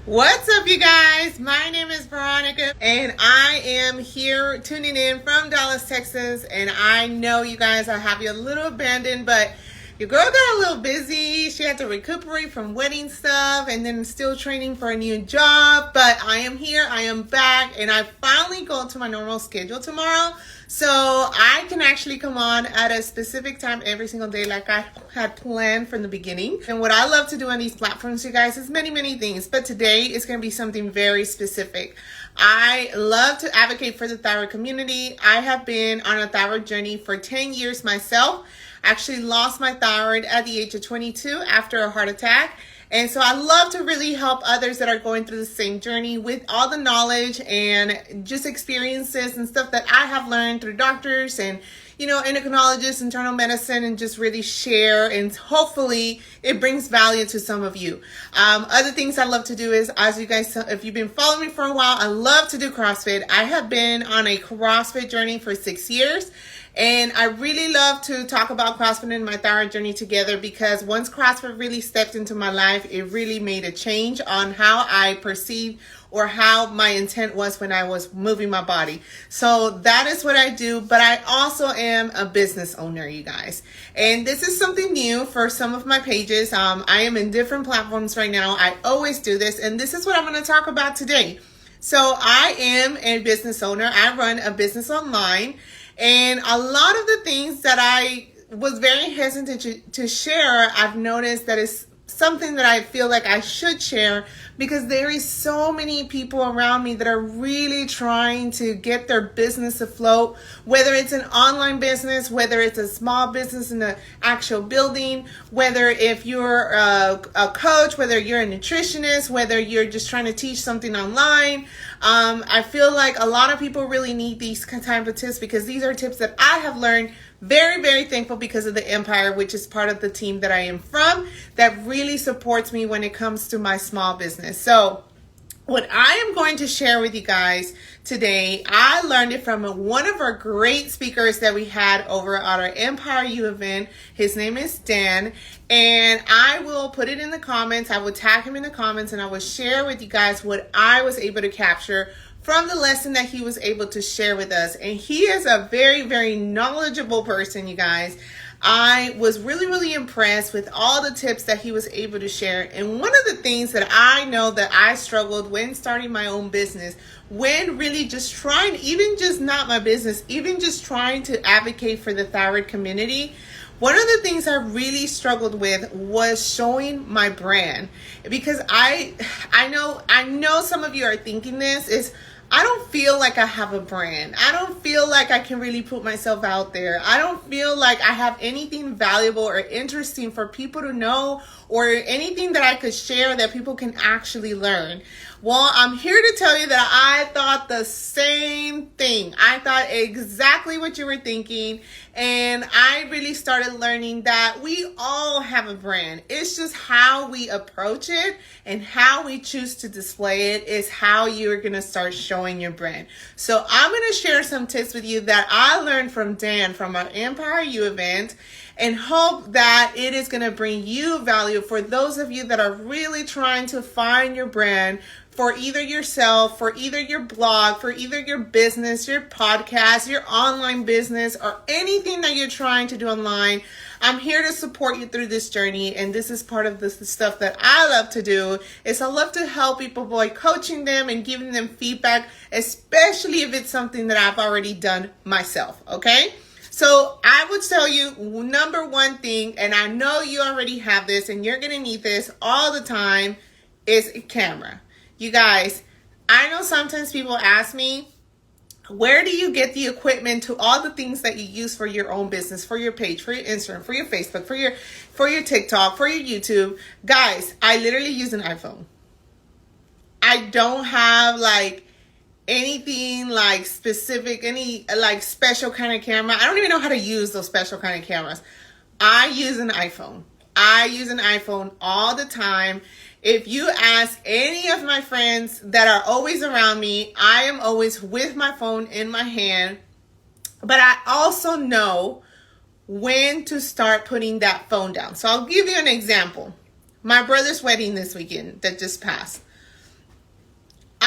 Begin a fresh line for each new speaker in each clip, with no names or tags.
What's up, you guys? My name is Veronica, and I am here tuning in from Dallas, Texas. And I know you guys are happy a little abandoned, but your girl got a little busy. She had to recuperate from wedding stuff and then still training for a new job. But I am here, I am back, and I finally go to my normal schedule tomorrow. So I can actually come on at a specific time every single day like I had planned from the beginning. And what I love to do on these platforms, you guys, is many things. But today is going to be something very specific. I love to advocate for the thyroid community. I have been on a thyroid journey for 10 years myself. Actually lost my thyroid at the age of 22 after a heart attack. And so I love to really help others that are going through the same journey with all the knowledge and just experiences and stuff that I have learned through doctors and, endocrinologists, internal medicine, and just really share. And hopefully it brings value to some of you. Other things I love to do is, as you guys, if you've been following me for a while, I love to do CrossFit. I have been on a CrossFit journey for 6 years. And I really love to talk about CrossFit and my thyroid journey together because once CrossFit really stepped into my life, it really made a change on how I perceived or how my intent was when I was moving my body. So that is what I do, but I also am a business owner, you guys. And this is something new for some of my pages. I am in different platforms right now. I always do this, and this is what I'm going to talk about today. So I am a business owner. I run a business online. And a lot of the things that I was very hesitant to share, I've noticed that it's something that I feel like I should share because there is so many people around me that are really trying to get their business afloat, whether it's an online business, whether it's a small business in the actual building, whether if you're a coach, whether you're a nutritionist, whether you're just trying to teach something online. I feel like a lot of people really need these type of tips because these are tips that I have learned. Very thankful because of the Empire, which is part of the team that I am from, that really supports me when it comes to my small business. So what I am going to share with you guys today, I learned it from one of our great speakers that we had over at our EmpireU event. His name is Dan, and I will put it in the comments. I will tag him in the comments, and I will share with you guys what I was able to capture from the lesson that he was able to share with us. And he is a very knowledgeable person, you guys. I was really impressed with all the tips that he was able to share. And one of the things that I know that I struggled when starting my own business, when really just trying, even just not my business, even just trying to advocate for the thyroid community, one of the things I really struggled with was showing my brand. Because I know some of you are thinking this is, I don't feel like I have a brand. I don't feel like I can really put myself out there. I don't feel like I have anything valuable or interesting for people to know or anything that I could share that people can actually learn. Well, I'm here to tell you that I thought the same thing. I thought exactly what you were thinking. And I really started learning that we all have a brand. It's just how we approach it and how we choose to display it is how you're going to start showing your brand. So I'm going to share some tips with you that I learned from Dan from our EmpireU event, and hope that it is going to bring you value for those of you that are really trying to find your brand for either yourself, for either your blog, for either your business, your podcast, your online business, or anything that you're trying to do online. I'm here to support you through this journey, and this is part of the stuff that I love to do, is I love to help people by coaching them and giving them feedback, especially if it's something that I've already done myself, okay? So I would tell you number one thing, and I know you already have this and you're going to need this all the time, is a camera. You guys, I know sometimes people ask me, where do you get the equipment to all the things that you use for your own business, for your page, for your Instagram, for your Facebook, for your TikTok, for your YouTube? Guys, I literally use an iPhone. I don't have anything specific, any special kind of camera. I don't even know how to use those special kind of cameras. I use an iPhone. I use an iPhone all the time. If you ask any of my friends that are always around me, I am always with my phone in my hand. But I also know when to start putting that phone down. So I'll give you an example. My brother's wedding this weekend that just passed.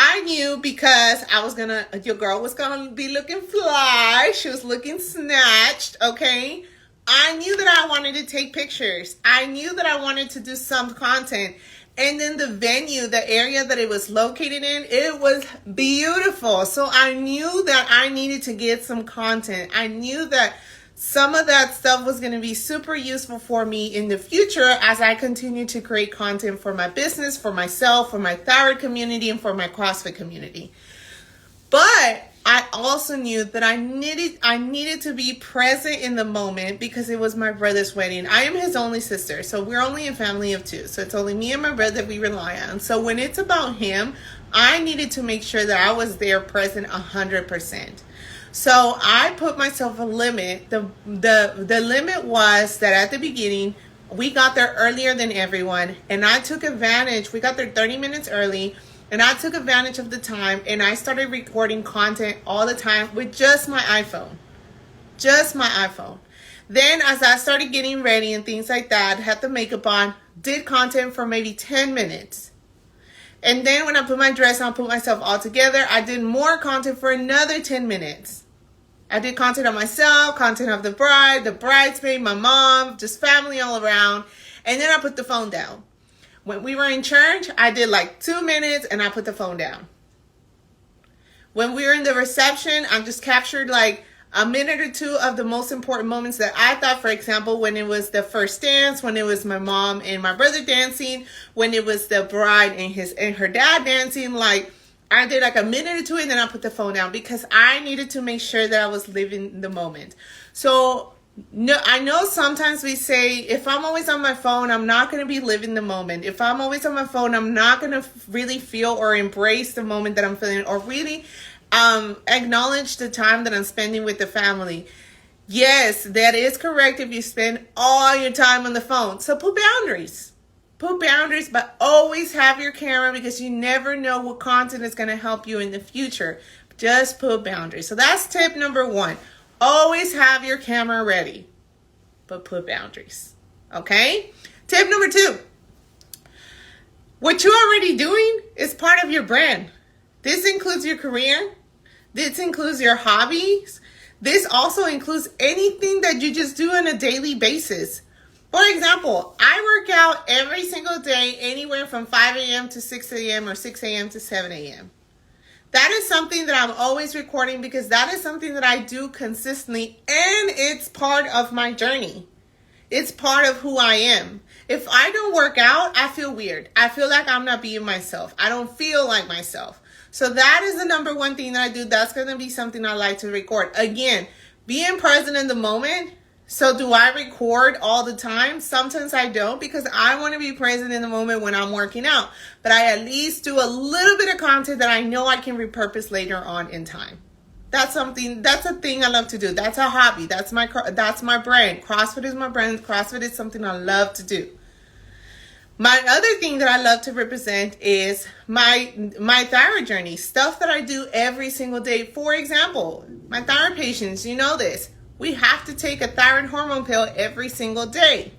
I knew because your girl was gonna be looking fly. She was looking snatched, okay? I knew that I wanted to take pictures. I knew that I wanted to do some content. And then the venue, the area that it was located in, it was beautiful. So I knew that I needed to get some content. I knew that some of that stuff was going to be super useful for me in the future as I continue to create content for my business, for myself, for my thyroid community, and for my CrossFit community. But I also knew that I needed to be present in the moment because it was my brother's wedding. I am his only sister, so we're only a family of two. So it's only me and my brother that we rely on. So when it's about him, I needed to make sure that I was there present 100%. So I put myself a limit. The limit was that at the beginning, we got there earlier than everyone, and I took advantage. We got there 30 minutes early. And I took advantage of the time and I started recording content all the time with just my iPhone. Just my iPhone. Then as I started getting ready and things like that, had the makeup on, did content for maybe 10 minutes. And then when I put my dress on, put myself all together, I did more content for another 10 minutes. I did content on myself, content of the bride, the bridesmaid, my mom, just family all around. And then I put the phone down. When we were in church, I did like 2 minutes and I put the phone down. When we were in the reception, I just captured like a minute or two of the most important moments that I thought, for example, when it was the first dance, when it was my mom and my brother dancing, when it was the bride and her dad dancing, like I did like a minute or two and then I put the phone down because I needed to make sure that I was living the moment. So no, I know sometimes we say, if I'm always on my phone, I'm not going to be living the moment. If I'm always on my phone, I'm not going to really feel or embrace the moment that I'm feeling or really acknowledge the time that I'm spending with the family. Yes, that is correct if you spend all your time on the phone. So put boundaries. Put boundaries, but always have your camera because you never know what content is going to help you in the future. Just put boundaries. So that's tip number 1. Always have your camera ready, but put boundaries, okay? Tip number 2, what you're already doing is part of your brand. This includes your career. This includes your hobbies. This also includes anything that you just do on a daily basis. For example, I work out every single day, anywhere from 5 a.m. to 6 a.m. or 6 a.m. to 7 a.m. That is something that I'm always recording because that is something that I do consistently and it's part of my journey. It's part of who I am. If I don't work out, I feel weird. I feel like I'm not being myself. I don't feel like myself. So that is the number 1 thing that I do. That's going to be something I like to record. Again, being present in the moment. So do I record all the time? Sometimes I don't because I want to be present in the moment when I'm working out. But I at least do a little bit of content that I know I can repurpose later on in time. That's a thing I love to do. That's a hobby. That's my brand. CrossFit is my brand. CrossFit is something I love to do. My other thing that I love to represent is my thyroid journey. Stuff that I do every single day. For example, my thyroid patients, you know this. We have to take a thyroid hormone pill every single day.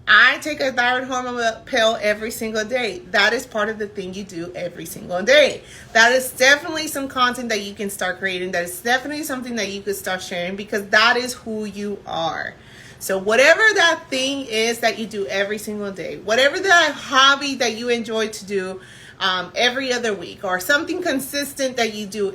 I take a thyroid hormone pill every single day. That is part of the thing you do every single day. That is definitely some content that you can start creating. That is definitely something that you could start sharing because that is who you are. So whatever that thing is that you do every single day, whatever that hobby that you enjoy to do every other week or something consistent that you do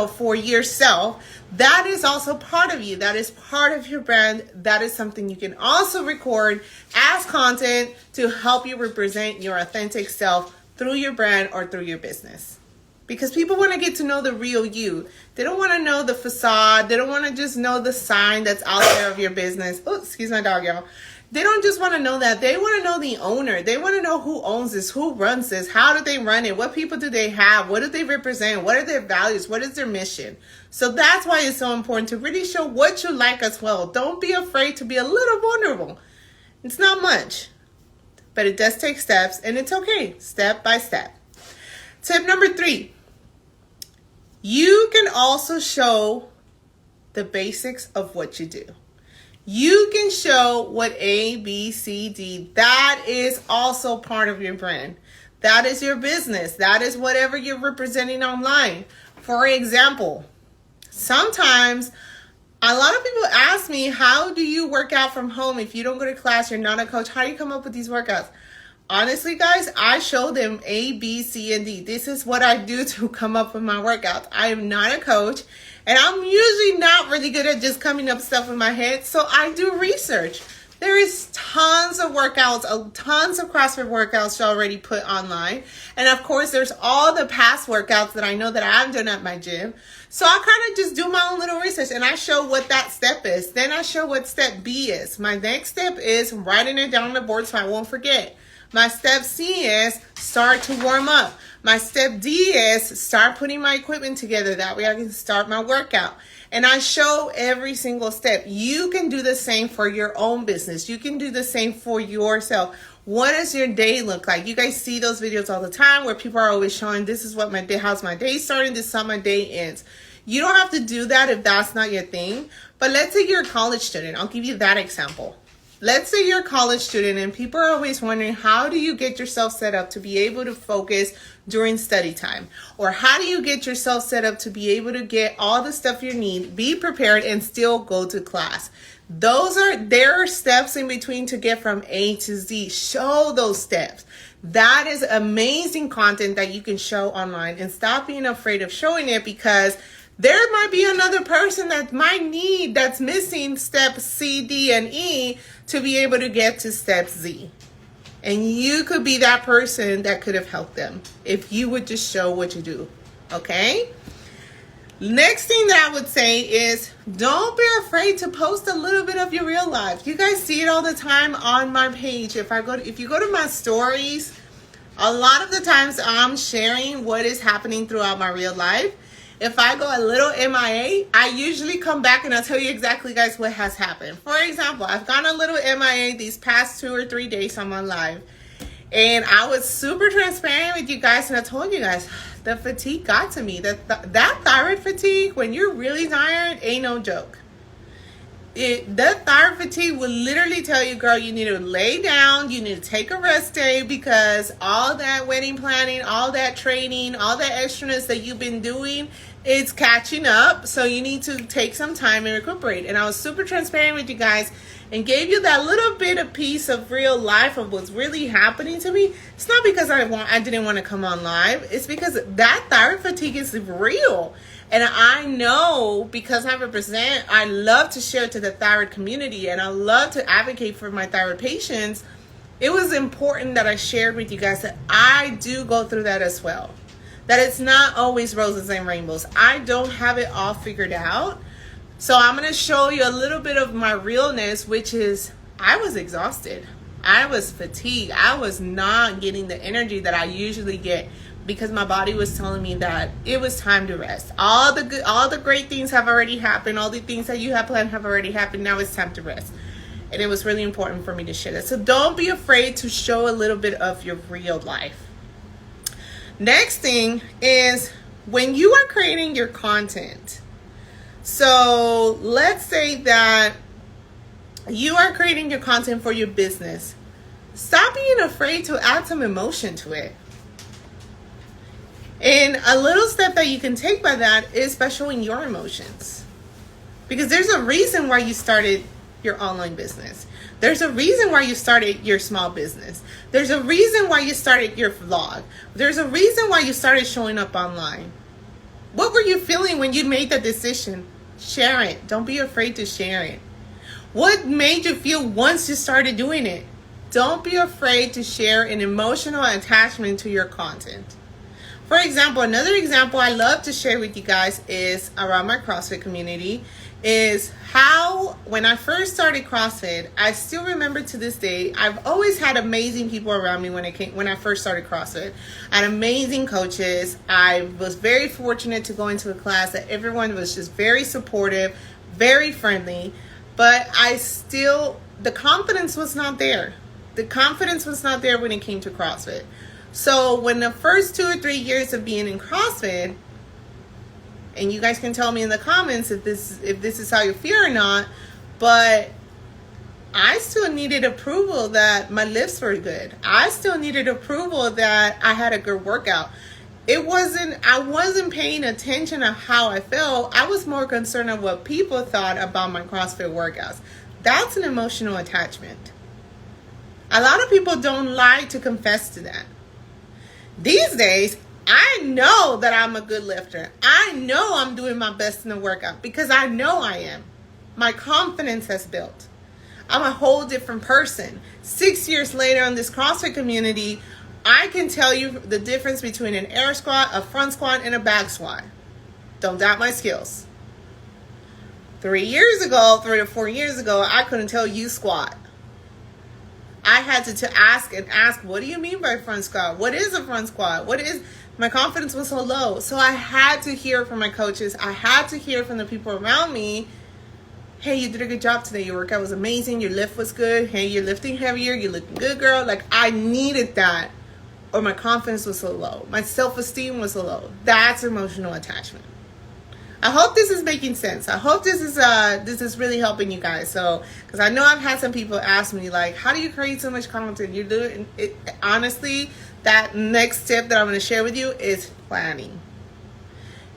for yourself, that is also part of you. That is part of your brand. That is something you can also record as content to help you represent your authentic self through your brand or through your business. Because people want to get to know the real you. They don't want to know the facade. They don't want to just know the sign that's out there of your business. Oh, excuse my dog, y'all. They don't just want to know that. They want to know the owner. They want to know who owns this, who runs this, how do they run it, what people do they have, what do they represent, what are their values, what is their mission. So that's why it's so important to really show what you like as well. Don't be afraid to be a little vulnerable. It's not much, but it does take steps, and it's okay, step by step. Tip number 3, you can also show the basics of what you do. You can show what A, B, C, D. That is also part of your brand. That is your business. That is whatever you're representing online. For example, sometimes a lot of people ask me, how do you work out from home if you don't go to class, you're not a coach? How do you come up with these workouts? Honestly, guys, I show them A, B, C, and D. This is what I do to come up with my workouts. I am not a coach, and I'm usually not really good at just coming up with stuff in my head, so I do research. There is tons of workouts, tons of CrossFit workouts already put online. And of course, there's all the past workouts that I know that I've done at my gym. So I kind of just do my own little research and I show what that step is. Then I show what step B is. My next step is writing it down on the board so I won't forget. My step C is start to warm up. My step D is start putting my equipment together. That way I can start my workout. And I show every single step. You can do the same for your own business. You can do the same for yourself. What does your day look like? You guys see those videos all the time where people are always showing, this is what my day, how's my day starting, this is how my day ends. You don't have to do that if that's not your thing. But let's say you're a college student. I'll give you that example. Let's say you're a college student and people are always wondering, how do you get yourself set up to be able to focus during study time? Or how do you get yourself set up to be able to get all the stuff you need, be prepared, and still go to class? There are steps in between to get from A to Z. Show those steps. That is amazing content that you can show online, and stop being afraid of showing it, because there might be another person that might need, that's missing step C, D, and E to be able to get to step Z. And you could be that person that could have helped them if you would just show what you do. Okay? Next thing that I would say is, don't be afraid to post a little bit of your real life. You guys see it all the time on my page. If you go to my stories, a lot of the times I'm sharing what is happening throughout my real life. If I go a little MIA, I usually come back and I'll tell you exactly, guys, what has happened. For example, I've gone a little MIA these past 2 or 3 days I'm on live. And I was super transparent with you guys, and I told you guys, the fatigue got to me. That thyroid fatigue, when you're really tired, ain't no joke. The thyroid fatigue will literally tell you, girl, you need to lay down, you need to take a rest day, because all that wedding planning, all that training, all that extraness that you've been doing, it's catching up. So you need to take some time and recuperate. And I was super transparent with you guys and gave you that little bit of piece of real life of what's really happening to me. It's not because I didn't want to come on live. It's because that thyroid fatigue is real. And I know, because I love to share to the thyroid community, and I love to advocate for my thyroid patients. It was important that I shared with you guys that I do go through that as well. That it's not always roses and rainbows. I don't have it all figured out. So I'm going to show you a little bit of my realness, which is I was exhausted. I was fatigued. I was not getting the energy that I usually get, because my body was telling me that it was time to rest. All the great things have already happened. All the things that you have planned have already happened. Now it's time to rest. And it was really important for me to share that. So don't be afraid to show a little bit of your real life. Next thing is, when you are creating your content. So let's say that you are creating your content for your business. Stop being afraid to add some emotion to it. And a little step that you can take by that is by showing your emotions. Because there's a reason why you started your online business. There's a reason why you started your small business. There's a reason why you started your vlog. There's a reason why you started showing up online. What were you feeling when you made that decision? Share it. Don't be afraid to share it. What made you feel once you started doing it? Don't be afraid to share an emotional attachment to your content. For example, another example I love to share with you guys is around my CrossFit community, is how when I first started CrossFit, I still remember to this day, I've always had amazing people around me when I first started CrossFit. I had amazing coaches. I was very fortunate to go into a class that everyone was just very supportive, very friendly, but the confidence was not there. The confidence was not there when it came to CrossFit. So when the first 2 or 3 years of being in CrossFit, and you guys can tell me in the comments if this is how you feel or not, but I still needed approval that my lifts were good. I still needed approval that I had a good workout. I wasn't paying attention to how I felt. I was more concerned of what people thought about my CrossFit workouts. That's an emotional attachment. A lot of people don't like to confess to that. These days, I know that I'm a good lifter. I know I'm doing my best in the workout because I know I am. My confidence has built. I'm a whole different person. 6 years later in this CrossFit community, I can tell you the difference between an air squat, a front squat, and a back squat. Don't doubt my skills. 3 to 4 years ago, I couldn't tell you squat. I had to ask, what do you mean by front squat? What is a front squat? My confidence was so low. So I had to hear from my coaches. I had to hear from the people around me. Hey, you did a good job today. Your workout was amazing. Your lift was good. Hey, you're lifting heavier. You're looking good, girl. Like, I needed that. Or my confidence was so low. My self-esteem was so low. That's emotional attachment. I hope this is making sense. I hope this is really helping you guys. So, because I know I've had some people ask me, like, how do you create so much content? You're doing it. Honestly, that next tip that I'm going to share with you is planning.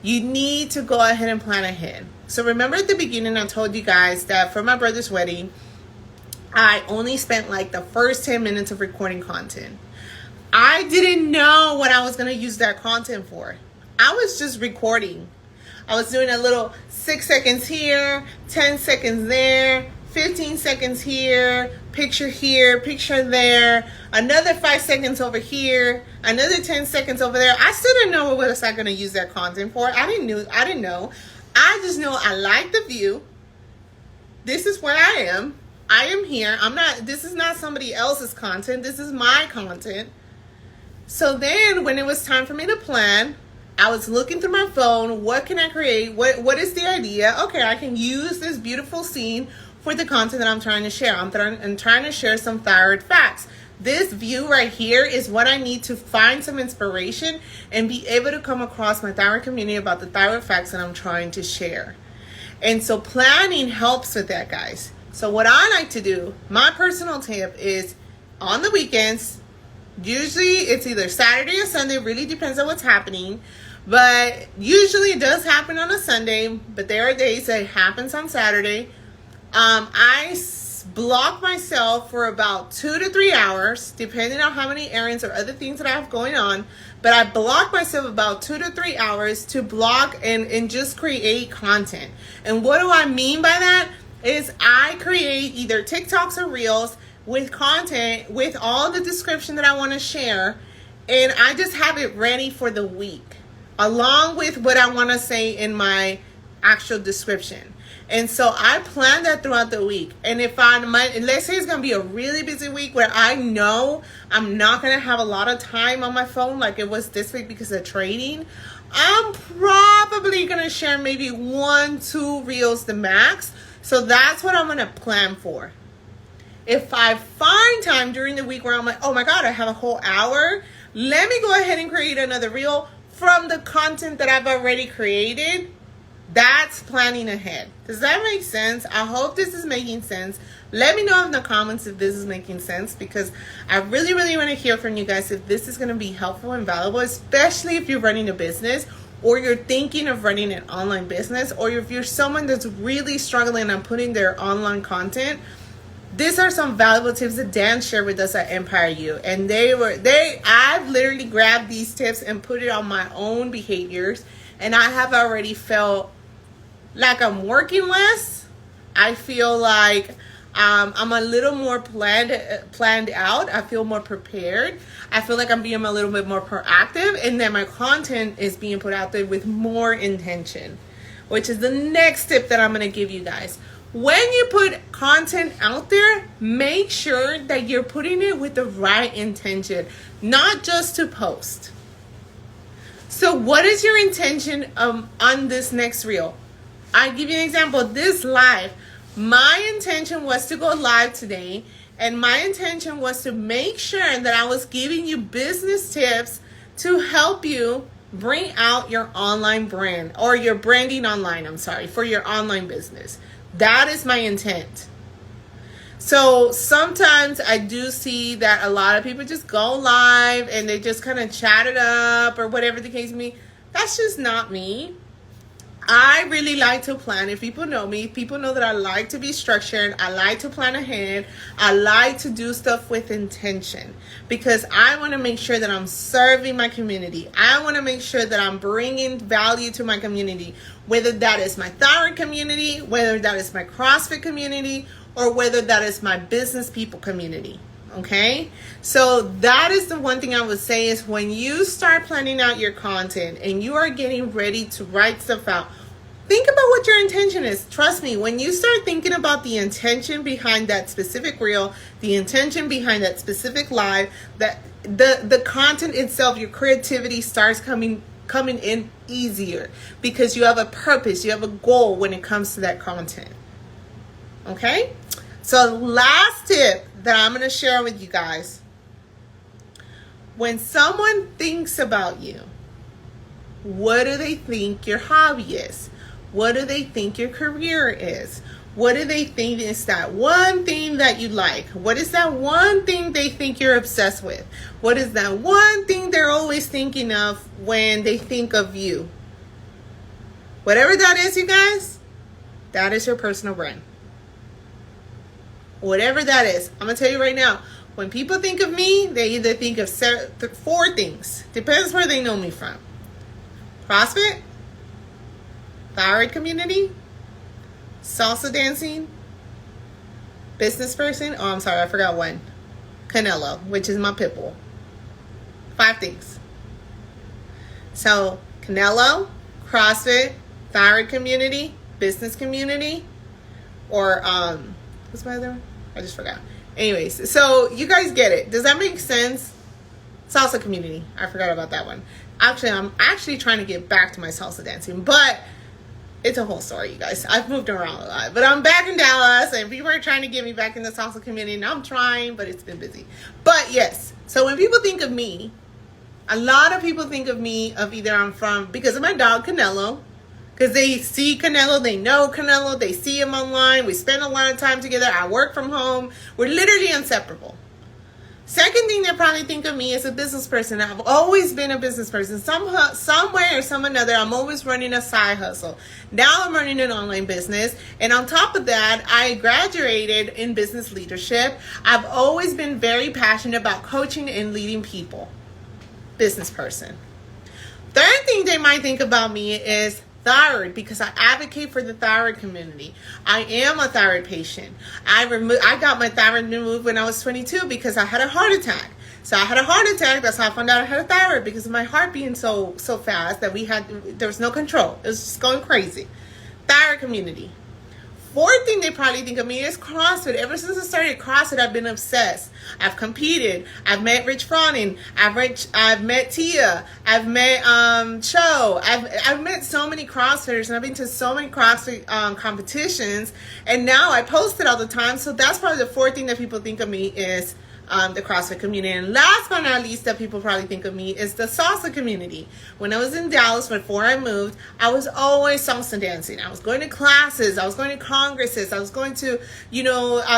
You need to go ahead and plan ahead. So remember at the beginning, I told you guys that for my brother's wedding, I only spent like the first 10 minutes of recording content. I didn't know what I was going to use that content for. I was just recording. I was doing a little 6 seconds here, 10 seconds there, 15 seconds here, picture there, another 5 seconds over here, another 10 seconds over there. I still didn't know what was I going to use that content for. I didn't know. I just know I like the view. This is where I am. I am here. This is not somebody else's content. This is my content. So then when it was time for me to plan, I was looking through my phone. What can I create? What is the idea? Okay, I can use this beautiful scene for the content that I'm trying to share. I'm trying to share some thyroid facts. This view right here is what I need to find some inspiration and be able to come across my thyroid community about the thyroid facts that I'm trying to share. And so planning helps with that, guys. So what I like to do, my personal tip is on the weekends, usually it's either Saturday or Sunday, really depends on what's happening. But usually it does happen on a Sunday, but there are days that it happens on Saturday. I block myself for about 2 to 3 hours, depending on how many errands or other things that I have going on. But I block myself about 2 to 3 hours to block and just create content. And what do I mean by that? Is I create either TikToks or Reels with content, with all the description that I want to share. And I just have it ready for the week, along with what I want to say in my actual description. And so I plan that throughout the week. And let's say it's going to be a really busy week where I know I'm not going to have a lot of time on my phone like it was this week because of trading, I'm probably going to share maybe 1-2 reels the max. So that's what I'm going to plan for. If I find time during the week where I'm like, oh my God, I have a whole hour, let me go ahead and create another reel from the content that I've already created. That's planning ahead. Does that make sense? I hope this is making sense. Let me know in the comments if this is making sense, because I really, really want to hear from you guys if this is going to be helpful and valuable, especially if you're running a business or you're thinking of running an online business, or if you're someone that's really struggling on putting their online content. These are some valuable tips that Dan shared with us at EmpireU. And I've literally grabbed these tips and put it on my own behaviors. And I have already felt like I'm working less. I feel like I'm a little more planned out. I feel more prepared. I feel like I'm being a little bit more proactive. And then my content is being put out there with more intention, which is the next tip that I'm going to give you guys. When you put content out there, make sure that you're putting it with the right intention, not just to post. So what is your intention on this next reel? I give you an example. This live, my intention was to go live today, and my intention was to make sure that I was giving you business tips to help you bring out your online brand, or your branding online, for your online business. That is my intent. So sometimes I do see that a lot of people just go live and they just kind of chat it up or whatever the case may be. That's just not me. I really like to plan. If people know me, people know that I like to be structured. I like to plan ahead. I like to do stuff with intention because I want to make sure that I'm serving my community. I want to make sure that I'm bringing value to my community, whether that is my thyroid community, whether that is my CrossFit community, or whether that is my business people community. Okay, so that is the one thing I would say is when you start planning out your content and you are getting ready to write stuff out, think about what your intention is. Trust me, when you start thinking about the intention behind that specific reel, the intention behind that specific live, that the content itself, your creativity starts coming in easier because you have a purpose, you have a goal when it comes to that content. Okay, so last tip that I'm going to share with you guys. When someone thinks about you, what do they think your hobby is? What do they think your career is? What do they think is that one thing that you like? What is that one thing they think you're obsessed with? What is that one thing they're always thinking of when they think of you? Whatever that is, you guys, that is your personal brand. Whatever that is, I'm going to tell you right now, when people think of me, they either think of 4 things. Depends where they know me from. CrossFit, thyroid community, salsa dancing, business person. Oh, I'm sorry, I forgot one. Canelo, which is my pit bull. 5 things. So, Canelo, CrossFit, thyroid community, business community, or, what's my other one? I just forgot. Anyways, so you guys get it. Does that make sense? Salsa community. I forgot about that one. Actually, I'm trying to get back to my salsa dancing, but it's a whole story, you guys. I've moved around a lot, but I'm back in Dallas, and people are trying to get me back in the salsa community, and I'm trying, but it's been busy. But yes, so when people think of me, a lot of people think of me of either I'm from, because of my dog Canelo, because they see Canelo, they know Canelo, they see him online, we spend a lot of time together, I work from home, we're literally inseparable. Second thing they probably think of me is a business person. I've always been a business person. Some way or some another, I'm always running a side hustle. Now I'm running an online business. And on top of that, I graduated in business leadership. I've always been very passionate about coaching and leading people. Business person. Third thing they might think about me is thyroid, because I advocate for the thyroid community. I am a thyroid patient. I got my thyroid removed when I was 22 because I had a heart attack. So I had a heart attack. That's how I found out I had a thyroid, because of my heart being so fast that there was no control. It was just going crazy. Thyroid community. Fourth thing they probably think of me is CrossFit. Ever since I started CrossFit, I've been obsessed. I've competed. I've met Rich Froning. I've met Tia. I've met Cho. I've met so many CrossFitters, and I've been to so many CrossFit competitions. And now I post it all the time. So that's probably the fourth thing that people think of me is the CrossFit community. And last but not least that people probably think of me is the salsa community. When I was in Dallas, before I moved, I was always salsa dancing. I was going to classes. I was going to congresses. I was going to,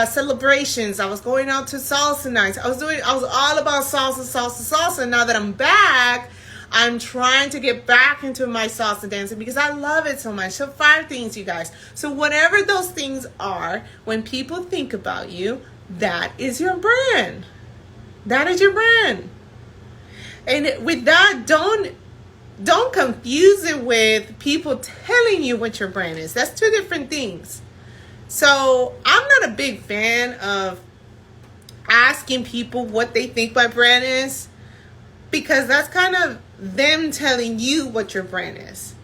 celebrations. I was going out to salsa nights. I was all about salsa. Now that I'm back, I'm trying to get back into my salsa dancing because I love it so much. So 5 things, you guys. So whatever those things are, when people think about you, that is your brand. That is your brand. And with that, don't confuse it with people telling you what your brand is. That's 2 different things. So I'm not a big fan of asking people what they think my brand is, because that's kind of them telling you what your brand is.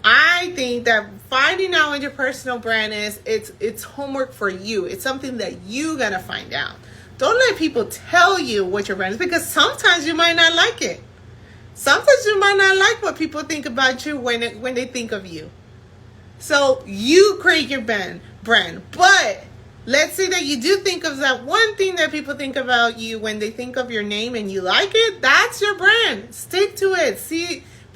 I think that finding out what your personal brand is, it's homework for you. It's something that you gotta find out. Don't let people tell you what your brand is, because sometimes you might not like it. Sometimes you might not like what people think about you when they think of you. So you create your brand. But let's say that you do think of that one thing that people think about you when they think of your name and you like it. That's your brand. Stick to it.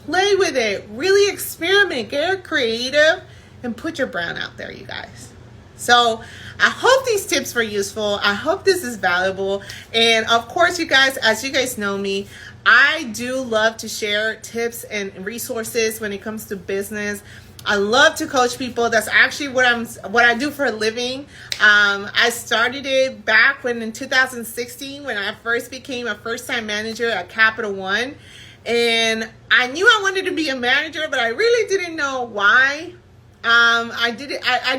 Play with it. Really experiment. Get creative and put your brand out there, you guys. So I hope these tips were useful. I hope this is valuable. And of course, you guys, as you guys know me, I do love to share tips and resources when it comes to business. I love to coach people. That's actually what I do for a living. I started it back in 2016 when I first became a first-time manager at Capital One. And I knew I wanted to be a manager, but I really didn't know why. I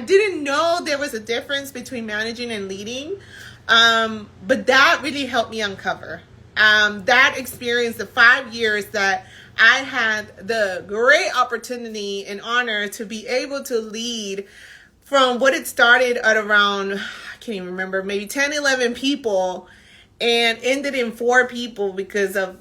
didn't know there was a difference between managing and leading. But that really helped me uncover. That experience, the 5 years that I had the great opportunity and honor to be able to lead from what it started at around, I can't even remember, maybe 10, 11 people, and ended in 4 people because of,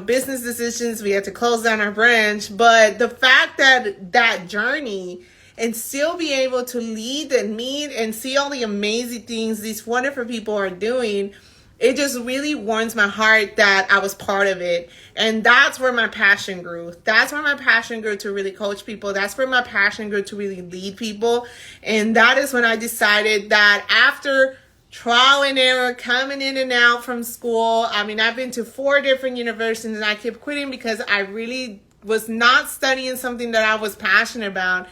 business decisions. We had to close down our branch. But the fact that journey and still be able to lead and meet and see all the amazing things these wonderful people are doing, it just really warms my heart that I was part of it. And that's where my passion grew. That's where my passion grew to really coach people. That's where my passion grew to really lead people. And that is when I decided that after trial and error, coming in and out from school, I've been to 4 different universities, and I kept quitting because I really was not studying something that I was passionate about.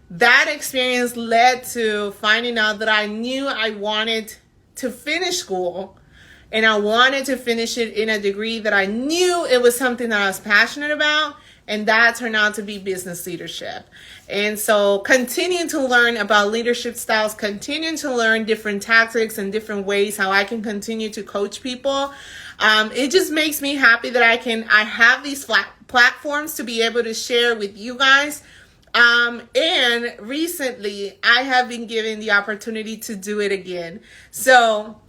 That experience led to finding out that I knew I wanted to finish school. And I wanted to finish it in a degree that I knew it was something that I was passionate about. And that turned out to be business leadership. And so continuing to learn about leadership styles, continuing to learn different tactics and different ways how I can continue to coach people. It just makes me happy that I have these platforms to be able to share with you guys. And recently I have been given the opportunity to do it again. So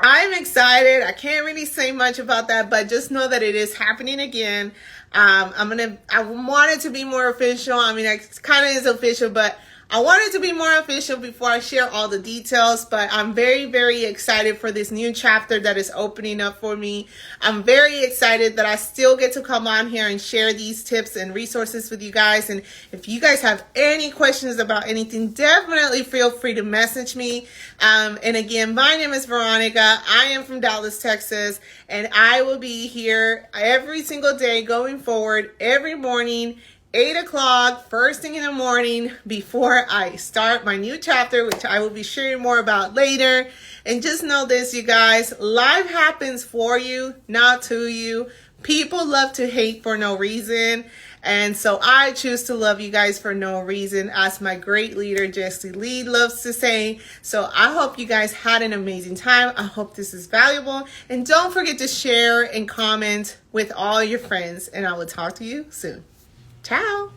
I'm excited. I can't really say much about that, but just know that it is happening again. I want it to be more official. It kind of is official, but I want it to be more official before I share all the details. But I'm very, very excited for this new chapter that is opening up for me. I'm very excited that I still get to come on here and share these tips and resources with you guys. And if you guys have any questions about anything, definitely feel free to message me. And again, my name is Veronica. I am from Dallas, Texas, and I will be here every single day going forward, every morning, 8 o'clock, first thing in the morning, before I start my new chapter, which I will be sharing more about later. And just know this, you guys, life happens for you, not to you. People love to hate for no reason. And so I choose to love you guys for no reason, as my great leader, Jessie Lee, loves to say. So I hope you guys had an amazing time. I hope this is valuable. And don't forget to share and comment with all your friends. And I will talk to you soon. Ciao.